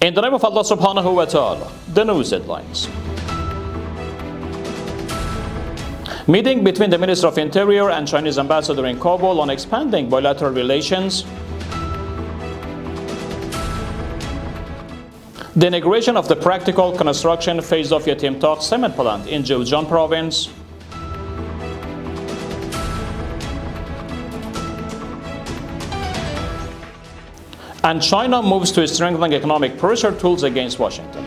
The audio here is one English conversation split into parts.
In the name of Allah subhanahu wa ta'ala, the news headlines. Meeting between the Minister of Interior and Chinese ambassador in Kabul on expanding bilateral relations. The inauguration of the practical construction phase of Yatim Taq cement plant in Zhejiang province. And China moves to strengthening economic pressure tools against Washington.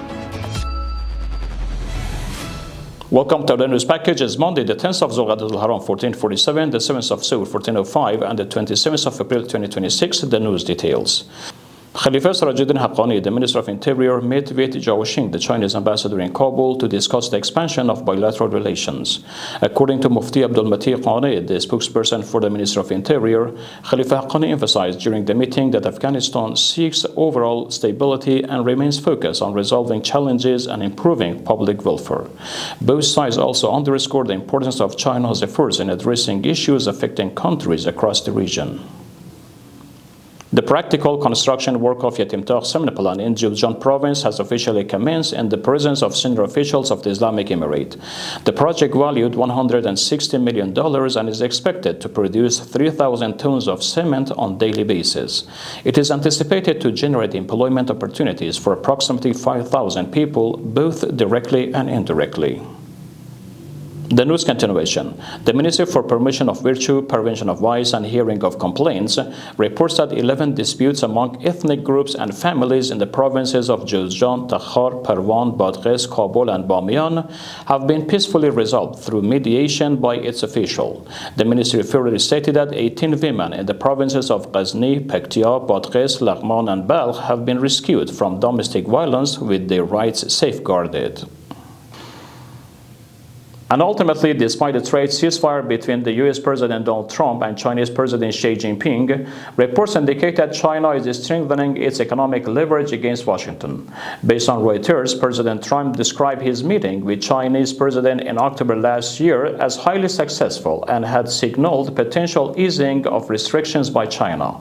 Welcome to the news package. It's Monday, the 10th of Zulqa'dah al-Haram 1447, the 7th of Sawr 1405, and the 27th of April 2026. The news details. Khalifa Sirajuddin Haqqani, the Minister of Interior, met with Zhao Xing, the Chinese ambassador in Kabul, to discuss the expansion of bilateral relations. According to Mufti Abdul Mati Qani, the spokesperson for the Minister of Interior, Khalifa Haqqani emphasized during the meeting that Afghanistan seeks overall stability and remains focused on resolving challenges and improving public welfare. Both sides also underscored the importance of China's efforts in addressing issues affecting countries across the region. The practical construction work of Yatim Taq cement plant in Zhejiang province has officially commenced in the presence of senior officials of the Islamic Emirate. The project valued $160 million and is expected to produce 3,000 tons of cement on a daily basis. It is anticipated to generate employment opportunities for approximately 5,000 people, both directly and indirectly. The news continuation. The Ministry for Promotion of Virtue, Prevention of Vice and Hearing of Complaints reports that 11 disputes among ethnic groups and families in the provinces of Zhejiang, Takhar, Parwan, Badghis, Kabul and Bamiyan have been peacefully resolved through mediation by its official. The ministry further stated that 18 women in the provinces of Ghazni, Paktia, Badghis, Laghman and Balkh have been rescued from domestic violence with their rights safeguarded. And ultimately, despite the trade ceasefire between the US President Donald Trump and Chinese President Xi Jinping, reports indicate that China is strengthening its economic leverage against Washington. Based on Reuters, President Trump described his meeting with Chinese President in October last year as highly successful and had signaled potential easing of restrictions by China.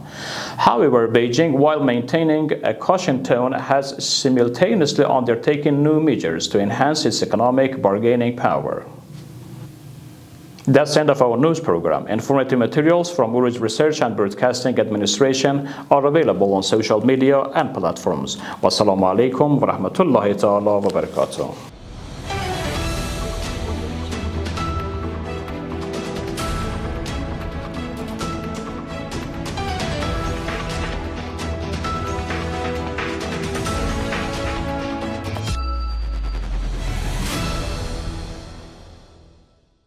However, Beijing, while maintaining a caution tone, has simultaneously undertaken new measures to enhance its economic bargaining power. That's the end of our news program. Informative materials from Urooj Research and Broadcasting Administration are available on social media and platforms. Wassalamu alaikum wa rahmatullahi ta'ala wa barakatuh.